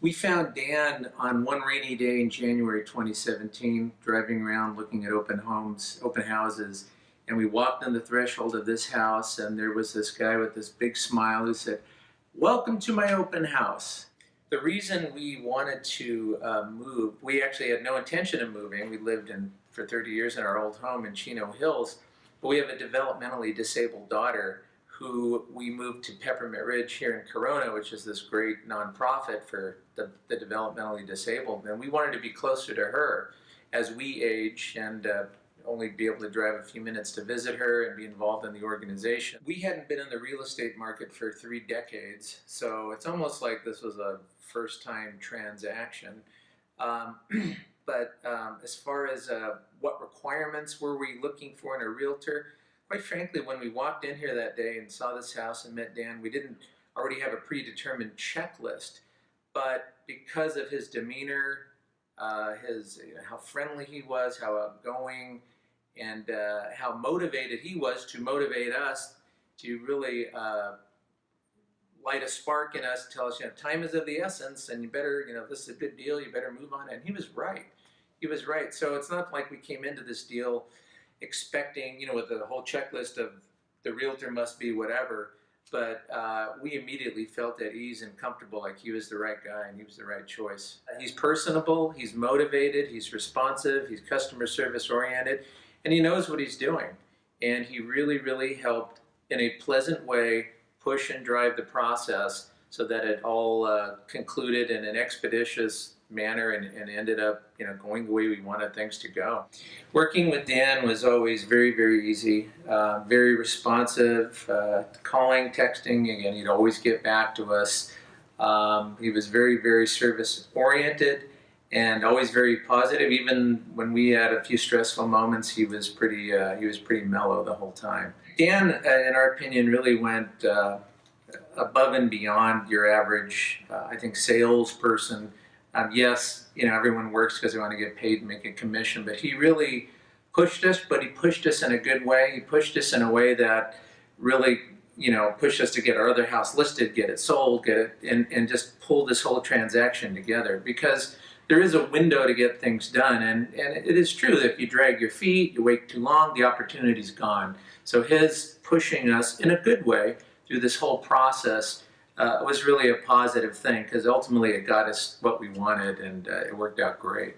We found Dan on one rainy day in January 2017, driving around looking at open homes, open houses, and we walked on the threshold of this house, and there was this guy with this big smile who said, "Welcome to my open house." The reason we wanted to move, we actually had no intention of moving. We lived for 30 years in our old home in Chino Hills, but we have a developmentally disabled daughter who we moved to Peppermint Ridge here in Corona, which is this great nonprofit for the developmentally disabled. And we wanted to be closer to her as we age and only be able to drive a few minutes to visit her and be involved in the organization. We hadn't been in the real estate market for 3 decades, so it's almost like this was a first-time transaction. As far as what requirements were we looking for in a realtor, quite frankly, when we walked in here that day and saw this house and met Dan, we didn't already have a predetermined checklist, but because of his demeanor, how friendly he was, how outgoing, and how motivated he was to motivate us to really light a spark in us, tell us, time is of the essence, and you better, this is a good deal, you better move on. And he was right. He was right. So it's not like we came into this deal expecting, with the whole checklist of the realtor must be whatever, but we immediately felt at ease and comfortable, like he was the right guy and he was the right choice. He's personable, he's motivated, he's responsive, he's customer service oriented, and he knows what he's doing. And he really, really helped in a pleasant way push and drive the process so that it all concluded in an expeditious manner and ended up going the way we wanted things to go. Working with Dan was always very, very easy, very responsive, calling, texting, again, he'd always get back to us. He was very, very service oriented and always very positive. Even when we had a few stressful moments, he was pretty mellow the whole time. Dan, in our opinion, really went above and beyond your average, I think, salesperson. Yes, everyone works because they want to get paid and make a commission, but he really pushed us, but he pushed us in a good way. He pushed us in a way that really, pushed us to get our other house listed, get it sold, get it, and just pull this whole transaction together, because there is a window to get things done. And it is true that if you drag your feet, you wait too long, the opportunity's gone. So his pushing us in a good way through this whole process was really a positive thing, because ultimately it got us what we wanted, and it worked out great.